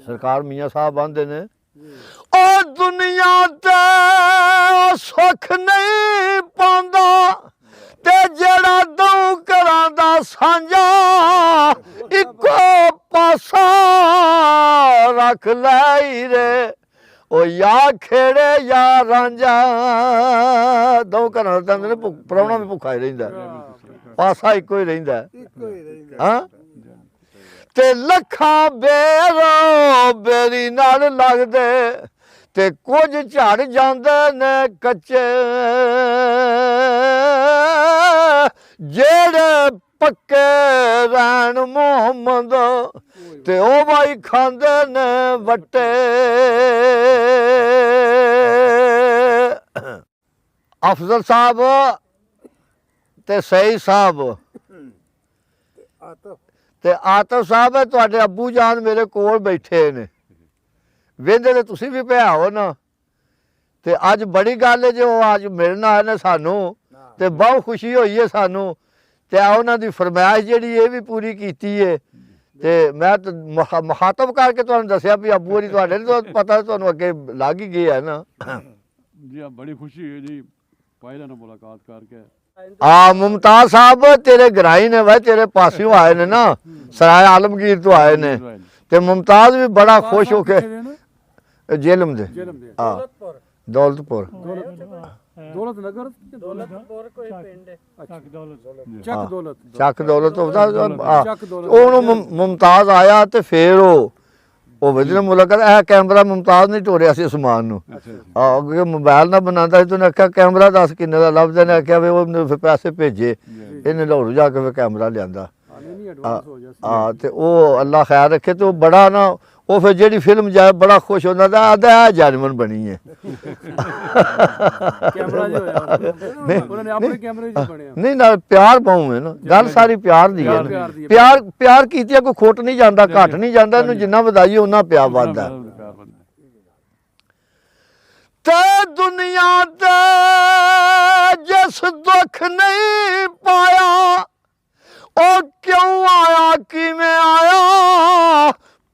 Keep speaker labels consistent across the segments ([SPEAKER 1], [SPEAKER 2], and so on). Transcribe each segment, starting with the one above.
[SPEAKER 1] सरकार मियाँ साहब आंदे ने ओ दुनिया ते सुख नहीं पांदा ते जेड़ा दो घरां दा सांझा इको पासा रख लाई रे ओ या खेड़े या रांझा दो घरां दा ने प्राहुणा भी भुखा ही रहिंदा पासा इको ही रहिंदा हां ते लखां बेरो बेरी नाल लगदे ते कुछ झड़ जांदे ने कच्चे जेड़े पक्के रैन मोहम्मद ते ओ भाई खांदे ने वट्टे अफजल साहब ते सही साहब ते आतिफ साहब है तुहाडे अब्बू जान मेरे कोल बैठे ने वेंदे ते तुसीं भी पिया हो ना ते अज बड़ी गल है जो अज मिलन आए ने सानू ते बहुत खुशी हुई है सानू ते उन्हां दी फरमाइश जिहड़ी ये भी पूरी कीती है ते मैं तो मुखातब करके तुहानू दस्सिया भी अब्बू होरी तुहाडे तो पता तुहानू अगे लग ही गया है ना
[SPEAKER 2] जी बड़ी खुशी है जी पहले ना मुलाकात करके
[SPEAKER 1] हाँ मुमताज साहब तेरे ग्राही ने भाई तेरे पासियों आए ने ना सराय आलमगीर तो आए ने ते मुमताज भी बड़ा खुश होके जेलम दे हाँ दौलतपुर
[SPEAKER 2] दौलत नगर
[SPEAKER 3] दौलतपुर कोई पिंड है
[SPEAKER 2] चक दौलत
[SPEAKER 1] मुमताज आया ते फिर वो वजन मुलाकात है कैमरा मुमताज नहीं टोरिया सी समान नू अगे मोबाइल ना बनाता तो उन्हें आख्या कैमरा दस किन्ने दा लभदा ने आख्या वे वो पैसे भेजे इन्हें लाहौर जाके फिर कैमरा लियांदा हाँ ते वो अल्लाह खैर रखे तो बड़ा ना वो फिर जेड़ी फिल्म जाए बड़ा खुश होता था आदा है जानवन बनी है नहीं ना प्यार पाऊँ है ना गल सारी प्यार दी है ना प्यार प्यार कीतिया कोई खोट नहीं जाता घट नहीं जाता इन्हू जिन्ना वधाइए उन्ना प्यार बढ़दा ते दुनिया ते जिस दुख नहीं पाया ओ क्यों आया किवें आया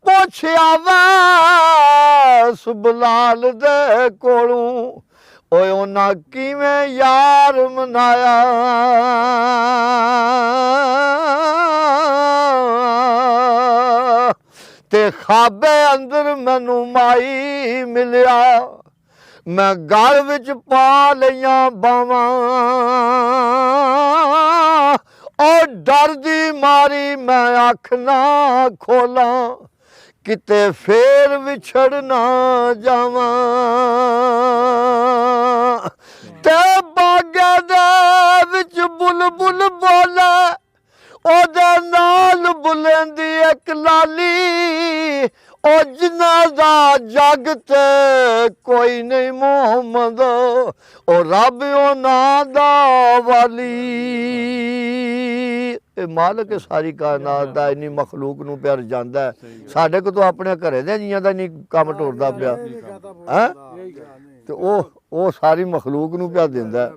[SPEAKER 1] पुछया वैस बलाल दे कोलों ओए उन्हां किवें यार मनाया ते खाबे अंदर मैनू माई मिलिया मैं गल विच पा लईयां बावां ओ डर दी मारी मैं अख ना खोलां किते फेर विछड़ ना जावां ते बागे दे विच बुलबुल बोले ओदे नाल बुलेंदी एक लाली ओ जिन्ना दा जग ते कोई नहीं मोहम्मद ओ रब ओ ना दा वाली मालक सारी कायनात दा इन्नी मखलूक नू प्यार जांदा है साडे को तो अपने घरे दे जियां दा नहीं काम टुरदा पिया हैं ते ओ सारी मखलूक नू प्यार दिंदा है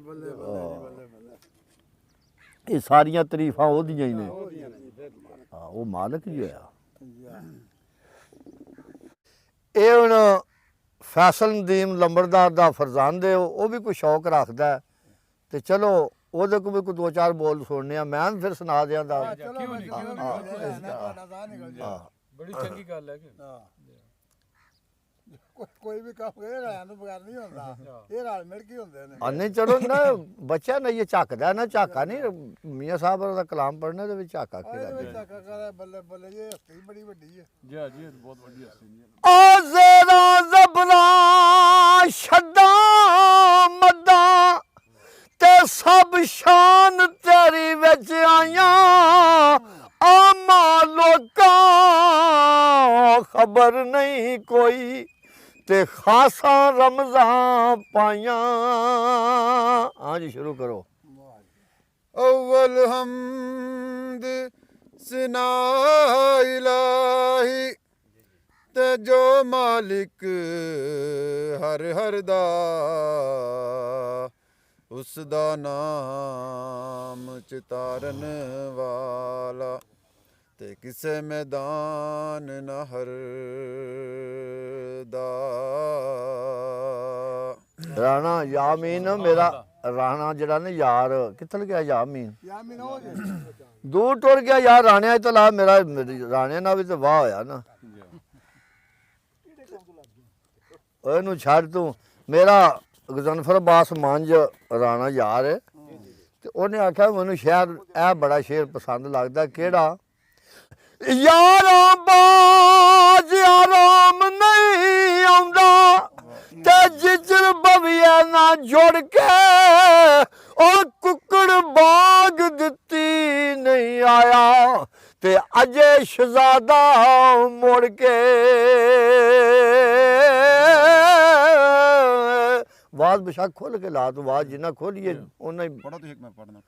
[SPEAKER 1] ये सारियां तरीफां ओदियां ही ने ओ मालक ही होया ये हुण फैसल नदीम लंबड़दार दा फरजांद है वो भी कोई शौक रखदा है ते चलो ਉਹਦੇ ਕੋਲ ਵੀ ਕੋਈ ਦੋ ਚਾਰ ਬੋਲ ਸੁਣਨੇ ਆ ਮੈਂ ਫਿਰ ਸੁਣਾ ਦਿਆਂਦਾ
[SPEAKER 2] बड़ी चंगी गल है
[SPEAKER 4] कोई भी काम करे रहन तो बगैर नहीं होता ये राल मिल के होंदे ने
[SPEAKER 1] नहीं चलो ना बच्चा ना ये झकदा ना झाका नहीं मियां साहब दा कलाम पढ़ने दे विच झाका के
[SPEAKER 4] बल्ले बल्ले ये हस्ती बड़ी बड़ी है
[SPEAKER 2] जी जी बहुत बड़ी हस्ती है
[SPEAKER 1] ओ ज़रा ज़बरा शद्दा मद्दा ते सब शान तेरी विच आइयां आमा लोकां खबर नहीं कोई ते खासा रमज़ान पाइयां हाँ जी शुरू करो
[SPEAKER 4] अव्वल हमद सना इलाही ते जो मालिक हर हर दा उस दा नाम चितारन वाला
[SPEAKER 5] ਤੇ ਕਿਸੇ ਮੈਦਾਨ ਨਾ ਹਰਦਾ।
[SPEAKER 1] ਰਾਣਾ ਯਾਮੀਨ ਮੇਰਾ ਰਾਣਾ ਜਿਹੜਾ ਨਾ ਯਾਰ ਕਿੱਥੇ ਗਿਆ ਯਾਮੀਨ
[SPEAKER 4] ਯਾ ਮੀਨ ਹੋ ਜੇ
[SPEAKER 1] ਦੂਰ ਟੁਰ ਗਿਆ ਯਾਰ ਰਾਣਿਆਂ ਤੋਂ ਲਾ ਮੇਰਾ ਰਾਣਿਆਂ ਨਾਲ ਵੀ ਤਾਂ ਵਾਹ ਹੋਇਆ ਨਾ ਉਹਨੂੰ ਛੱਡ ਤੂੰ ਮੇਰਾ ਗਜ਼ਨਫਰ ਬਾਸ ਮੰਝ ਰਾਣਾ ਯਾਰ ਹੈ ਤੇ ਉਹਨੇ ਆਖਿਆ ਮੈਨੂੰ ਸ਼ਾਇਦ ਇਹ ਬੜਾ ਸ਼ੇਰ ਪਸੰਦ ਲੱਗਦਾ ਕਿਹੜਾ ਯਾਰਾਂ ਬਾਜ ਆਰਾਮ ਨਹੀਂ ਆਉਂਦਾ ਤੇ ਜਿਜਰ ਬਵੀਆ ਨਾ ਜੁੜ ਕੇ ਉਹ ਕੁੱਕੜ ਬਾਗ ਦਿੱਤੀ ਨਹੀਂ ਆਇਆ ਤੇ ਅਜੇ ਸ਼ਹਜ਼ਾਦਾ ਮੁੜ ਕੇ ਆਵਾਜ਼ ਬਸ਼ੱਕ ਖੋਲ ਕੇ ਲਾ ਤੂੰ ਆਵਾਜ਼ ਜਿੰਨਾ ਖੋਲੀਏ ਉਹਨਾਂ ਹੀ
[SPEAKER 5] ਪੜੋ ਤੁਸੀਂ, ਇੱਕ ਮੈਂ ਪੜਨਾ।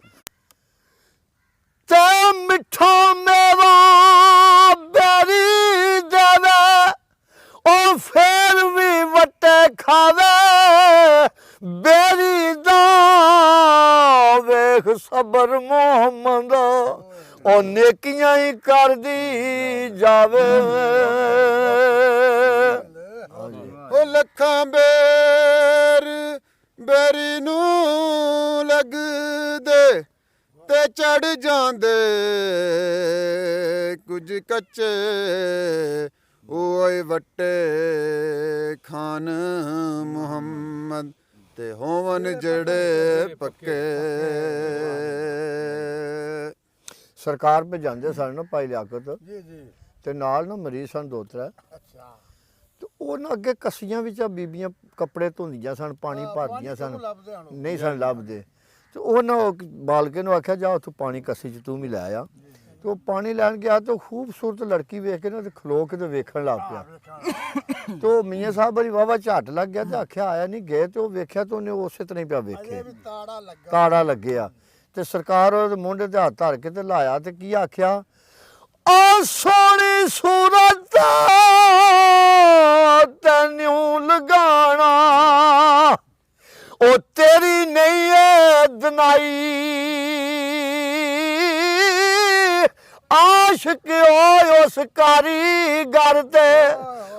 [SPEAKER 1] ਤੇ ਮਿੱਠਾ ਮੇਵਾ ਬੇਰੀ ਦੇਵੇ ਉਹ ਫੇਰ ਵੀ ਵੱਟੇ ਖਾਵੇ ਬੇਰੀ ਦਾ ਵੇਖ ਸਬਰ ਮੁਹੰਮਦ ਉਹ ਨੇਕੀਆਂ ਹੀ ਕਰਦੀ ਜਾਵੇ।
[SPEAKER 5] ਉਹ ਲੱਖਾਂ ਬੇਰੀ ਨੂੰ ਲੱਗਦੇ ਤੇ ਚੜ ਜਾਂਦੇ ਕੁਝ ਕੱਚੇ ਓਏ ਵੱਟੇ ਖਾਨ ਮੁਹੰਮਦ ਤੇ ਹੋਵਨ ਜਿਹੜੇ ਪੱਕੇ।
[SPEAKER 1] ਸਰਕਾਰ ਪੇ ਜਾਂਦੇ ਸਨ ਨਾ ਭਾਈ ਲਿਆਕਤ
[SPEAKER 4] ਜੀ ਜੀ
[SPEAKER 1] ਤੇ ਨਾਲ ਨਾ ਮਰੀਜ਼ ਸਨ ਦੋ ਤਰੇ
[SPEAKER 4] ਅੱਛਾ
[SPEAKER 1] ਤੇ ਉਹਨਾਂ ਅੱਗੇ ਕੱਸੀਆਂ ਵਿੱਚ ਆ ਬੀਬੀਆਂ ਕੱਪੜੇ ਧੋਂਦੀਆਂ ਸਨ ਪਾਣੀ ਭਰਦੀਆਂ ਸਨ
[SPEAKER 4] ਲੱਭਦੇ ਹਨ
[SPEAKER 1] ਨਹੀਂ ਸਨ ਲੱਭਦੇ ਤੇ ਉਹਨਾਂ ਉਹ ਬਾਲਕੇ ਨੂੰ ਆਖਿਆ ਜਾ ਉੱਥੋਂ ਪਾਣੀ ਕੱਸੀ ਚ ਤੂੰ ਵੀ ਲੈ ਆ ਤੇ ਉਹ ਪਾਣੀ ਲੈਣ ਗਿਆ ਤੇ ਉਹ ਖੂਬਸੂਰਤ ਲੜਕੀ ਵੇਖ ਕੇ ਨਾ ਤੇ ਖਲੋ ਕੇ ਤੇ ਵੇਖਣ ਲੱਗ ਪਿਆ ਤੇ ਉਹ ਮੀਆਂ ਸਾਹਿਬ ਬੜੀ ਵਾਵਾ ਝੱਟ ਲੱਗ ਗਿਆ ਤੇ ਆਖਿਆ ਆਇਆ ਨਹੀਂ ਗਏ ਤੇ ਉਹ ਵੇਖਿਆ ਤੇ ਉਹਨੇ ਉਸੇ ਤਰ੍ਹਾਂ ਹੀ ਪਿਆ
[SPEAKER 4] ਅਜੇ
[SPEAKER 1] ਵੇਖੇ
[SPEAKER 4] ਵੀ ਤਾੜਾ ਲੱਗਾ
[SPEAKER 1] ਤਾੜਾ ਲੱਗਿਆ ਤੇ ਸਰਕਾਰ ਉਹਦੇ ਮੋਢੇ ਤੇ ਹੱਥ ਧਰ ਕੇ ਤੇ ਲਾਇਆ ਤੇ ਕੀ ਆਖਿਆ ਆ ਸੋਹਣੀ ਸੂਰਤ ਤੈਨੂੰ ਲਗਾਣਾ ਉਹ ਤੇਰੀ ਨਹੀਂ ਏ ਦਨਾਈ ਆਸ਼ਿਕ ਓਏ ਉਸ ਕਾਰੀਗਰ ਤੇ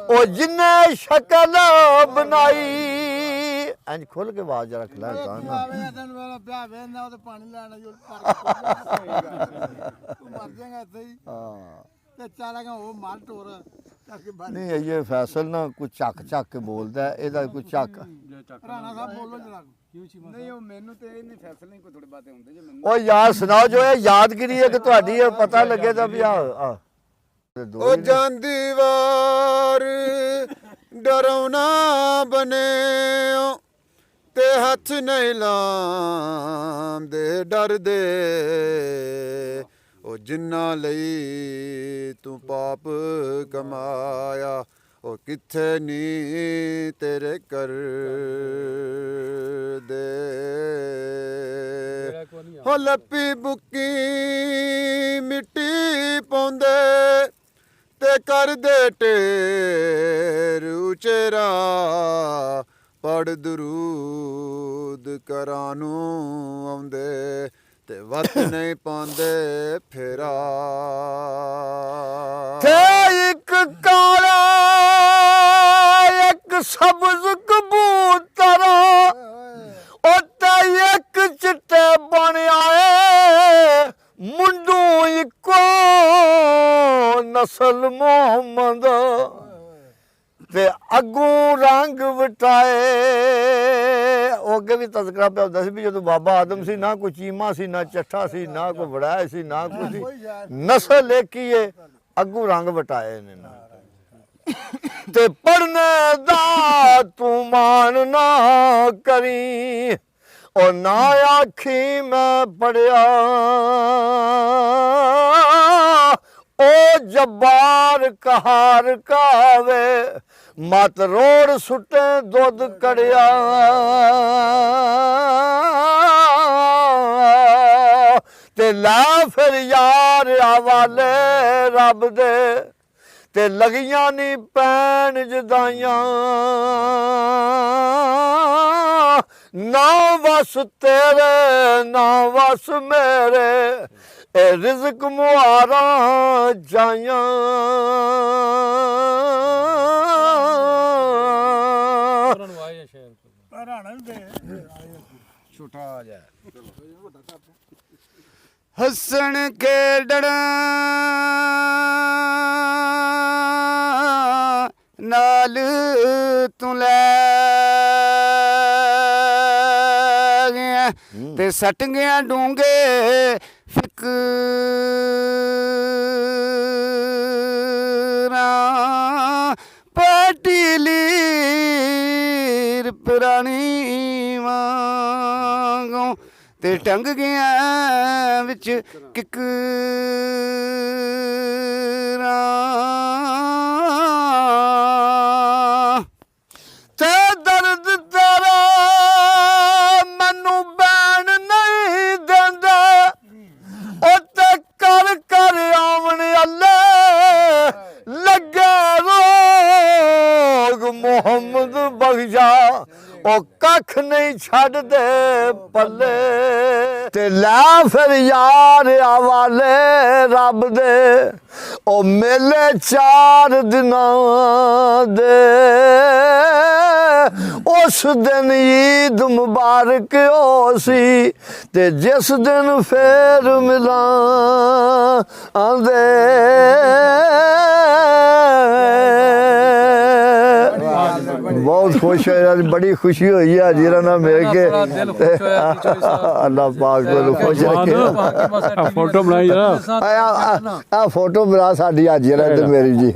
[SPEAKER 1] ਉਹ ਜਿੰਨੇ ਸ਼ਕਲ ਬਣਾਈ ਇੰਜ ਖੁੱਲ ਕੇ ਆਵਾਜ਼ ਰੱਖ ਲੈ ਤਾਂ ਨਾ
[SPEAKER 4] ਆਵੇ ਤੈਨੂੰ ਵੇਲਾ ਪਿਆ ਵੇਂਦਾ ਉਹ ਤੇ ਪਾਣੀ ਲੈਣਾ ਜੋ ਤੂੰ ਮਰ ਜਾਏਗਾ ਇੱਥੇ ਹੀ
[SPEAKER 1] ਹਾਂ
[SPEAKER 4] ਤੇ ਚਾਲਾਂਗਾ ਉਹ ਮਾਰ ਟੋਰ ਚੱਕ ਕੇ ਬਾਹਰ
[SPEAKER 1] ਨਹੀਂ ਇਹ ਫੈਸਲ ਨਾ ਕੋਈ ਚੱਕ ਚੱਕ ਕੇ ਬੋਲਦਾ ਹੈ, ਇਹਦਾ ਕੋਈ ਚੱਕ
[SPEAKER 4] ਰਾਣਾ ਸਾਹਿਬ ਬੋਲੋ ਜਰਾ
[SPEAKER 6] ਨਹੀਂ ਉਹ ਮੈਨੂੰ ਤੇ ਇਹਨੇ ਫੈਸਲੇ ਨਹੀਂ ਕੋਈ ਥੋੜੇ ਬਾਤੇ ਹੁੰਦੇ ਜੇ ਮੈਨੂੰ
[SPEAKER 1] ਉਹ ਯਾਰ ਸੁਣਾਓ ਜੋ ਇਹ ਯਾਦਗਿਰੀ ਹੈ ਕਿ ਤੁਹਾਡੀ ਇਹ ਪਤਾ ਲੱਗੇ ਤਾਂ ਵੀ ਆ
[SPEAKER 5] ਉਹ ਜਾਂਦੀ ਵਾਰ ਡਰਾਉਣਾ ਬਨਿਓ ਤੇ ਹੱਥ ਨਹੀਂ ਲਾਂਦੇ ਡਰਦੇ ਉਹ ਜਿੰਨਾ ਲਈ ਤੂੰ ਪਾਪ ਕਮਾਇਆ ਉਹ ਕਿੱਥੇ ਨੀ ਤੇਰੇ ਕਰ ਦੇ ਹੋ ਲੱਪੀ ਬੁੱਕੀ ਮਿੱਟੀ ਪਾਉਂਦੇ ਤੇ ਕਰਦੇ ਢੇਰ ਉਚੇਰਾ ਪੜ ਦਰੂਦ ਕਰਾਂ ਨੂੰ ਆਉਂਦੇ ਤੇ ਵਤ ਨਹੀਂ ਪਾਉਂਦੇ ਫੇਰਾ
[SPEAKER 1] ਤੇ ਇੱਕ ਕਾਲਾ ਇੱਕ ਸਬਜ਼ ਕਬੂਤਰ ਉਹ ਤੇ ਇੱਕ ਚਿੱਟੇ ਬਣਿਆ ਏ ਮੁੰਡੂ ਇੱਕੋ ਨਸਲ ਮੁਹੰਮਦ ਤੇ ਅੱਗੂ ਰੰਗ ਵਟਾਏ ਉਹ ਅੱਗੇ ਵੀ ਤਜ਼ਕਰਾ ਪਿਆ ਹੁੰਦਾ ਸੀ ਵੀ ਜਦੋਂ ਬਾਬਾ ਆਦਮ ਸੀ ਨਾ ਕੋਈ ਚੀਮਾ ਸੀ ਨਾ ਚੱਠਾ ਸੀ ਨਾ ਕੋਈ ਵੜਾਇਆ ਸੀ ਨਾ ਕੁਛ ਸੀ ਨਸਲ ਏਕੀਏ ਅੱਗੂ ਰੰਗ ਵਟਾਏ ਨੇ ਨਾ ਤੇ ਪੜਨੇ ਦਾ ਤੂੰ ਮਾਣ ਨਾ ਕਰੀ ਉਹ ਨਾ ਆਖੀ ਮੈਂ ਪੜਿਆ ਉਹ ਜਬਾਰ ਕਹਾਰ ਕਾਵੇ ਮਤ ਰੋੜ ਸੁੱਟੇ ਦੁੱਧ ਕੜਿਆ ਤੇ ਲਾ ਫਿਰ ਯਾਰ ਹਵਾਲੇ ਰੱਬ ਦੇ ਤੇ ਲਗੀਆਂ ਨੀ ਪੈਣ ਜਦਾਈਆਂ ਨਾ ਵਸ ਤੇਰੇ ਨਾ ਵਸ ਮੇਰੇ ਇਹ ਰਿਜ਼ਕ ਮੁਹਾਰਾਂ ਜਾਈਆਂ
[SPEAKER 3] ਉਹਨਾਂ ਨੂੰ ਆਏ ਸ਼ਹਿਰ ਤੋਂ
[SPEAKER 4] ਹਰਾਣਾ ਵੀ ਦੇ
[SPEAKER 6] ਛੋਟਾ ਜਿਹਾ
[SPEAKER 5] ਹੱਸਣ ਖੇਡਣ ਨਾਲ ਤੂੰ ਲੈ ਗਿਆ ਤੇ ਸੱਟ ਗਿਆ ਡੂੰਗੇ ਫਿਕਰਾਂ ਪਟੀਲੀਰ ਪੁਰਾਣੀ ਵਾਂਗੋਂ ਤੇ ਟੰਗ ਗਿਆ ਵਿੱਚ ਕਿਕਰਾਂ ਤੇ ਦਰਦ ਤੇਰਾ ਮੈਨੂੰ ਬੈਣ ਨਹੀਂ ਦਿੰਦਾ ਉਹ ਤੇ ਕਰ ਕਰ ਆਵਣ ਅੱਲੇ ਲੱਗਾ ਰੋਗ ਮੁਹੰਮਦ ਬਖਸ਼ਾ ਉਹ ਕੱਖ ਨਹੀਂ ਛੱਡਦੇ ਪੱਲੇ ਤੇ ਲੈ ਫਿਰ ਯਾਰ ਆਵਾਲੇ ਰੱਬ ਦੇ ਉਹ ਮੇਲੇ 4 ਦਿਨਾਂ ਦੇ ਉਸ ਦਿਨ ਈਦ ਮੁਬਾਰਕ ਹੋ ਸੀ ਤੇ ਜਿਸ ਦਿਨ ਫੇਰ ਮਿਲਾਂ ਆਂਦੇ ਬਹੁਤ ਖੁਸ਼ ਹੋਇਆ ਬੜੀ ਖੁਸ਼ੀ ਹੋਈ ਹੈ ਜੀਰਾ ਨਾਲ ਮਿਲ ਕੇ ਅੱਲਾਹ ਪਾਕ ਨੂੰ ਖੁਸ਼ ਰੱਖੇ
[SPEAKER 2] ਫੋਟੋ ਬਣਾਈ ਜਰਾ
[SPEAKER 1] ਆ ਫੋਟੋ ਬਣਾ ਸਾਡੀ ਅੱਜ ਜਰਾ ਤੇ ਮੇਰੀ ਜੀ